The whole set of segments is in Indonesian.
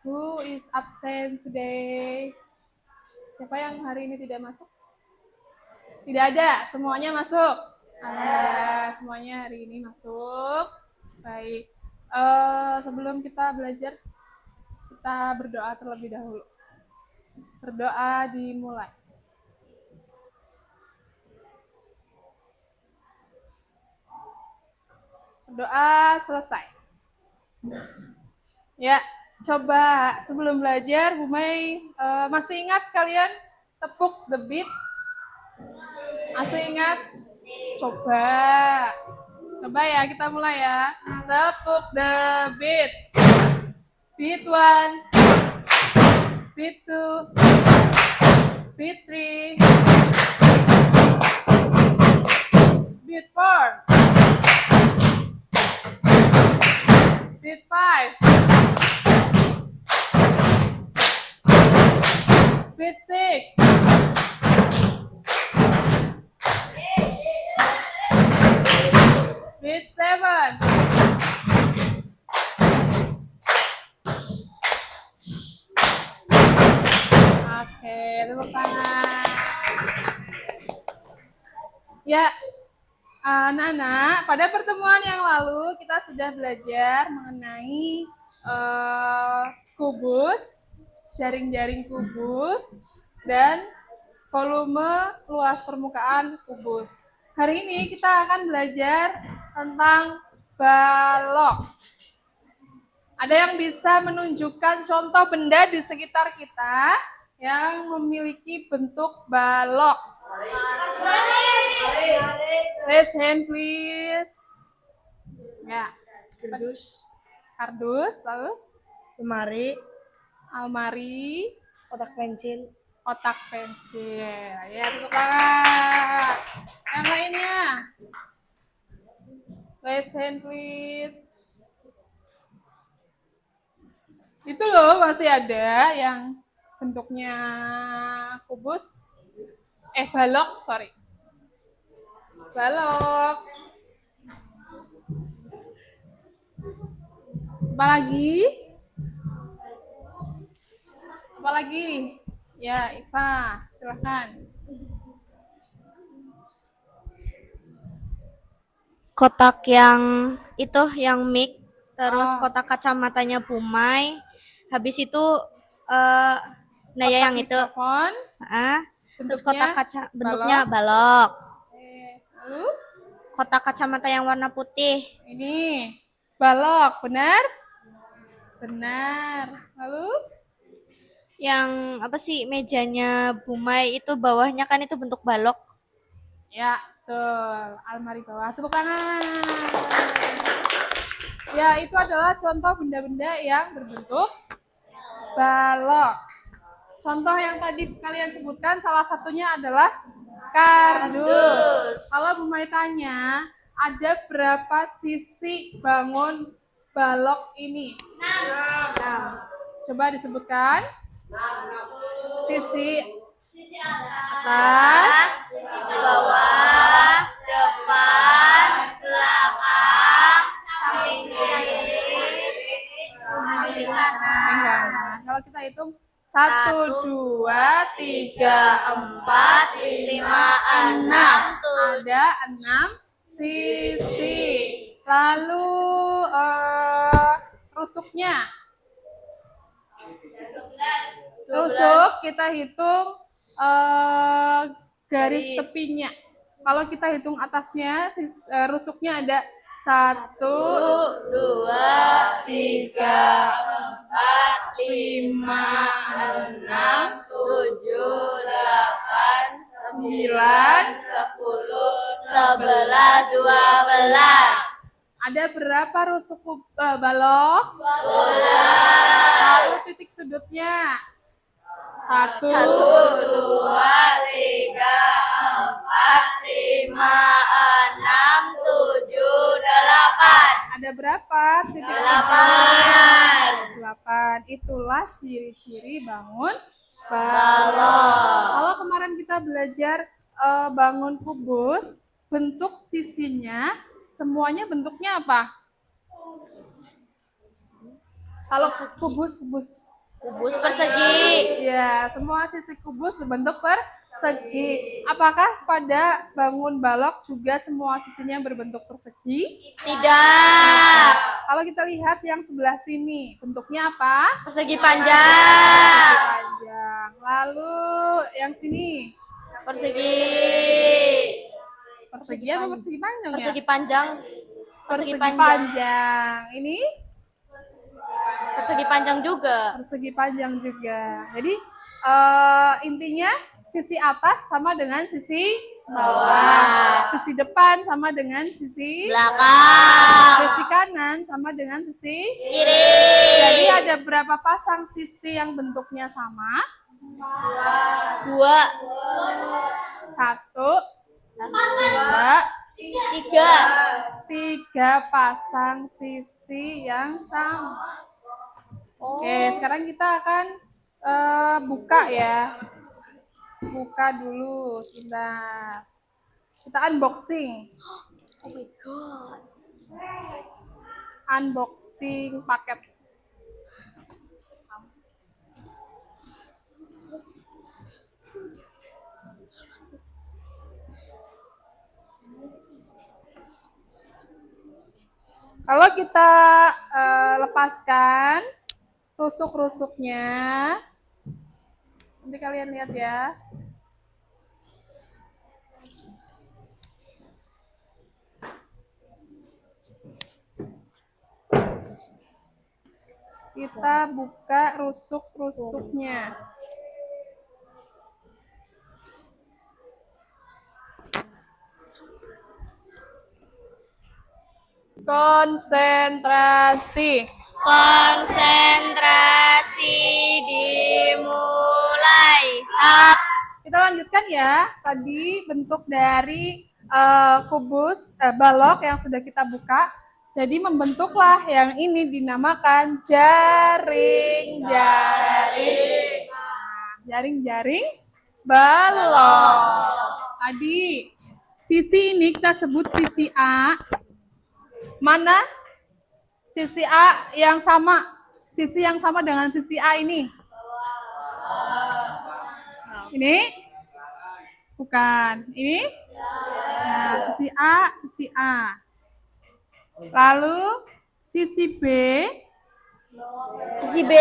Who is absent today? Siapa yang hari ini tidak masuk? Tidak ada, semuanya masuk. Semuanya hari ini masuk. Baik. Sebelum kita belajar, kita berdoa terlebih dahulu. Berdoa dimulai. Berdoa selesai. Ya, coba sebelum belajar, Bu Mai masih ingat kalian tepuk the beat? Masih ingat? Coba ya, kita mulai ya. Tepuk the beat. Beat 1, beat 2, beat 3, beat 4, beat 5, beat 6, beat 7, oke, tepuk tangan. Ya, anak-anak, pada pertemuan yang lalu kita sudah belajar mengenai kubus, jaring-jaring kubus, dan volume luas permukaan kubus. Hari ini kita akan belajar tentang balok. Ada yang bisa menunjukkan contoh benda di sekitar kita yang memiliki bentuk balok? Raise hand please. Ya. Kardus, lalu almari, kotak pensil. Ya, tepuk tangan. Yang lainnya. Raise hand please. Itu loh, masih ada yang bentuknya kubus. Balok, sorry. Balok. Apa lagi? Ya, Iva, silakan. Kotak yang itu yang mic, terus kotak kacamatanya Bumai. Habis itu Naya yang itu. Mikrofon. Terus kotak kaca bentuknya balok. Lalu kotak kacamata yang warna putih. Ini balok, benar? Benar. Lalu yang apa sih mejanya Bumai itu bawahnya kan itu bentuk balok. Ya, betul. Almari bawah. Tepuk tangan. Ya, itu adalah contoh benda-benda yang berbentuk balok. Contoh yang tadi kalian sebutkan salah satunya adalah kardus. Kalau Bumai tanya, ada berapa sisi bangun balok ini? 6. Coba disebutkan. Sisi atas, bawah, depan, belakang, samping kiri, samping kanan. Kalau kita hitung 1, 2, 3, 4, 5, 6. Ada 6 sisi. Lalu rusuknya. Rusuk kita hitung garis tepinya. Kalau kita hitung atasnya, rusuknya ada 1, 2, 3, 4, 5, 6, 7, 8, 9, 10, 11, 12. Ada berapa rusuk balok? 12. Lalu titik sudutnya? 1, 2, 3, 4, 5, 6, 7, 8. Ada berapa? 8. Itulah ciri-ciri bangun balok. Kalau kemarin kita belajar bangun kubus, bentuk sisinya semuanya bentuknya apa? Kalau kubus Kubus persegi. Ya, semua sisi kubus berbentuk persegi. Apakah pada bangun balok juga semua sisinya berbentuk persegi? Tidak. Kalau kita lihat yang sebelah sini, bentuknya apa? Persegi panjang. Panjang. Lalu yang sini, Persegi. persegi apa persegi panjang ya? Persegi panjang. Persegi panjang. panjang. Ini Persegi panjang juga. persegi panjang juga. Jadi intinya sisi atas sama dengan sisi bawah. Sisi depan sama dengan sisi Belakang. sisi kanan sama dengan sisi Kiri. Jadi ada berapa pasang sisi yang bentuknya sama? 2. 1, 2, 3 pasang sisi yang sama. Oke, sekarang kita akan buka ya. Buka dulu, sebentar. Kita unboxing. Oh my god. Unboxing paket. Kalau kita lepaskan rusuk-rusuknya, nanti kalian lihat ya. Kita buka rusuk-rusuknya. Konsentrasi. Konsentrasi dimulai. Up. Kita lanjutkan ya. Tadi bentuk dari kubus balok yang sudah kita buka. Jadi membentuklah yang ini dinamakan jaring-jaring. Jaring-jaring balok. Tadi sisi ini kita sebut sisi A. Mana sisi A yang sama? Sisi yang sama dengan sisi A ini? Ini? Bukan. Ini? Nah, sisi A, sisi A. Lalu sisi B. Sisi B.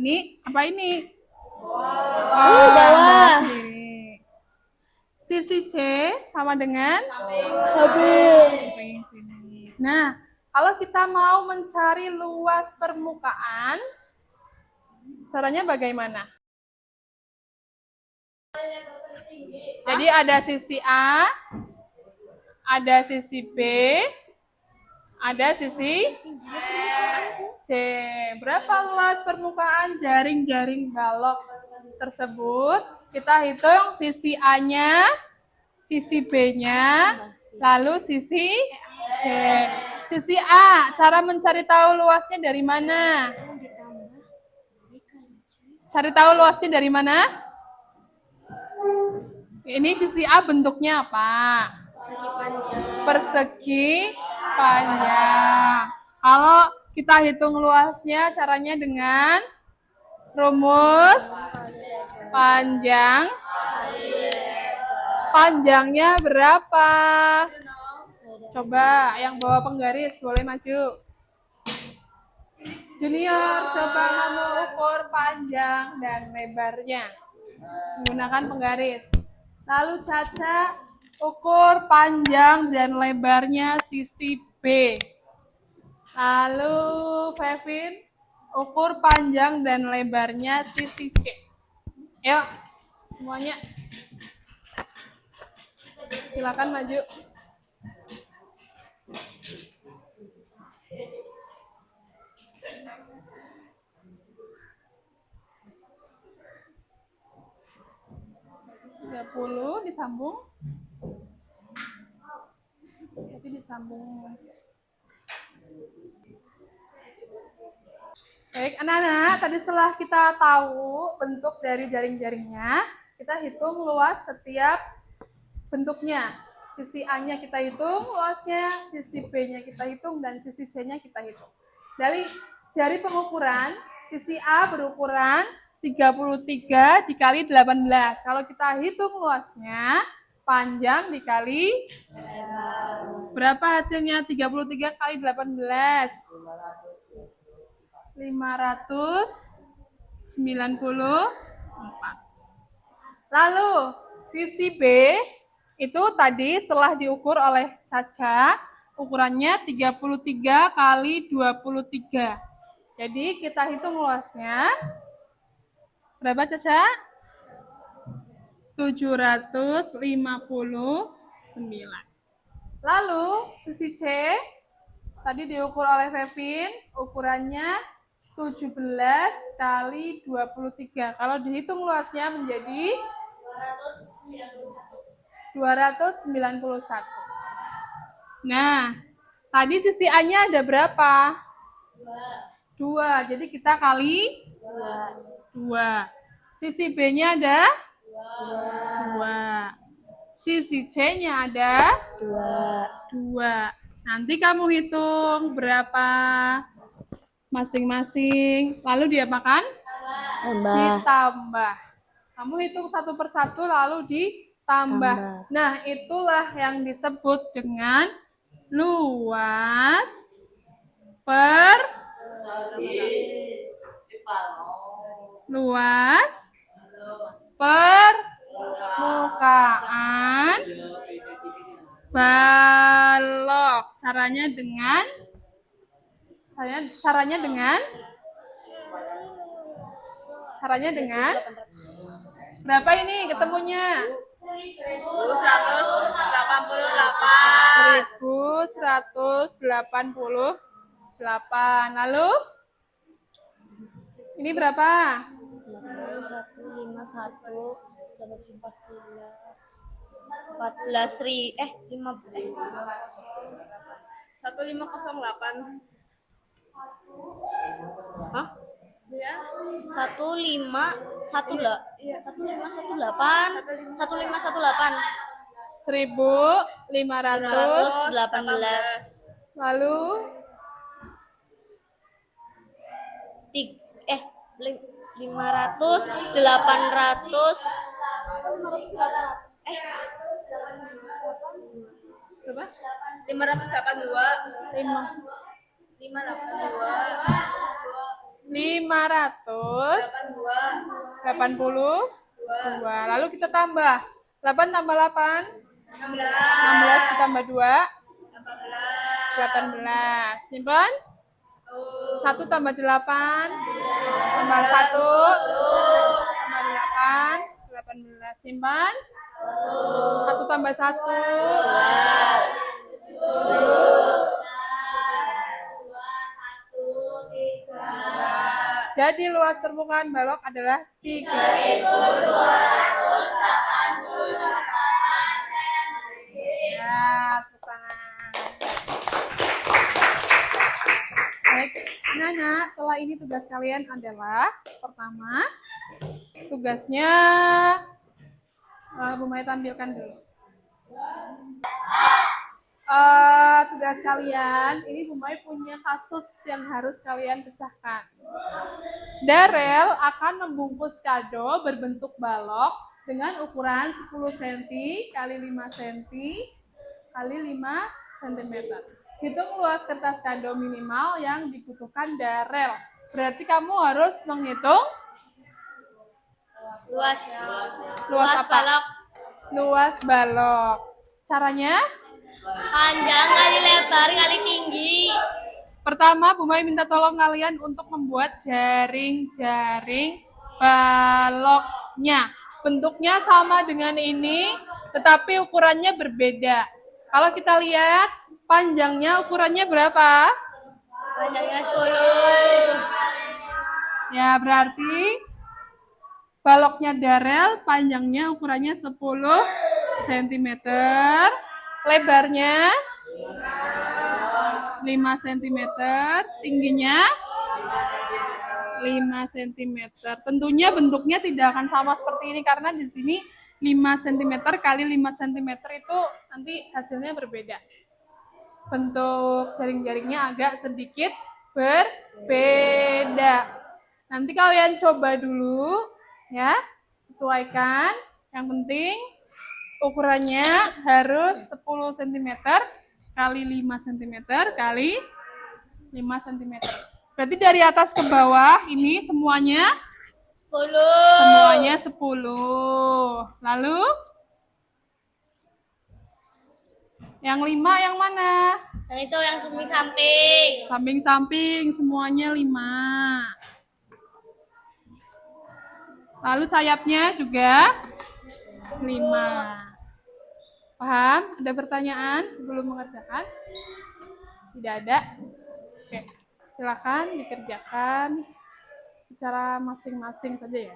Ini apa ini? Bawah. Sini. Sisi C sama dengan Samping. sini. Nah, kalau kita mau mencari luas permukaan, caranya bagaimana? Jadi ada sisi A, ada sisi B, ada sisi C. Berapa luas permukaan jaring-jaring balok tersebut? Kita hitung sisi A-nya, sisi B-nya, lalu sisi C. Sisi A, cara mencari tahu luasnya dari mana? Cari tahu luasnya dari mana? Ini sisi A bentuknya apa? Persegi panjang. Persegi panjang. Kalau kita hitung luasnya caranya dengan rumus panjang. Panjangnya berapa? Coba yang bawa penggaris boleh maju. Junior, coba kamu ukur panjang dan lebarnya menggunakan penggaris. Lalu Caca ukur panjang dan lebarnya sisi B. Lalu Fevin ukur panjang dan lebarnya sisi C. Yuk, semuanya. Silakan maju. Disambung. Tapi disambung. Baik, anak-anak, tadi setelah kita tahu bentuk dari jaring-jaringnya, kita hitung luas setiap bentuknya. Sisi A-nya kita hitung luasnya, sisi B-nya kita hitung, dan sisi C-nya kita hitung. Dari pengukuran, Sisi A berukuran 33 dikali 18. Kalau kita hitung luasnya, panjang dikali berapa hasilnya? 33 kali 18. 594. Lalu sisi B itu tadi setelah diukur oleh Caca, ukurannya 33 kali 23. Jadi kita hitung luasnya. Berapa Caca? 759. Lalu sisi C tadi diukur oleh Fevin, ukurannya 17 kali 23. Kalau dihitung luasnya menjadi 291. Nah, tadi sisi A-nya ada berapa? 2. Jadi kita kali 2. Sisi B-nya ada 2. Sisi C-nya ada 2. Nanti kamu hitung berapa masing-masing. Lalu diapakan? Ditambah. Kamu hitung satu persatu lalu ditambah. Nah, itulah yang disebut dengan luas permukaan balok. Caranya dengan berapa ini ketemunya? 1188. Lalu ini berapa? 151 dapat 1508. Hah? Ya. 1518. 1518. Lalu 500 800 berapa? 582 582. Lalu kita tambah 8 tambah 8 16 ditambah 2 18. Simpan 1 tambah 8 tambah 1 tambah 8 18. Simpan 1 tambah 1 Jadi luas permukaan balok adalah 3.288. Ya, tangan. Baik, Nana, setelah ini tugas kalian adalah pertama, tugasnya Bu Maya tampilkan dulu. Tugas kalian, ini Bu Maya punya kasus yang harus kalian pecahkan. Darel akan membungkus kado berbentuk balok dengan ukuran 10 cm kali 5 cm kali 5 cm. Hitung luas kertas kado minimal yang dibutuhkan Darel. Berarti kamu harus menghitung luas apa? balok. Luas balok. Caranya? Panjang kali lebar kali tinggi. Pertama, Bu Maya minta tolong kalian untuk membuat jaring-jaring baloknya. Bentuknya sama dengan ini, tetapi ukurannya berbeda. Kalau kita lihat, panjangnya ukurannya berapa? Panjangnya 10. Ya, berarti baloknya Darel panjangnya ukurannya 10 cm. Lebarnya 5 cm, tingginya 5 cm. Tentunya bentuknya tidak akan sama seperti ini karena di sini 5 cm kali 5 cm itu nanti hasilnya berbeda. Bentuk jaring-jaringnya agak sedikit berbeda. Nanti kalian coba dulu ya, sesuaikan. Yang penting ukurannya harus 10 cm kali 5 cm kali 5 cm. Berarti dari atas ke bawah ini semuanya 10. Lalu yang 5 yang mana? Yang itu yang samping-samping. Samping-samping semuanya 5. Lalu sayapnya juga 5. Paham? Ada pertanyaan sebelum mengerjakan? Tidak ada? Oke, silakan dikerjakan secara masing-masing saja ya.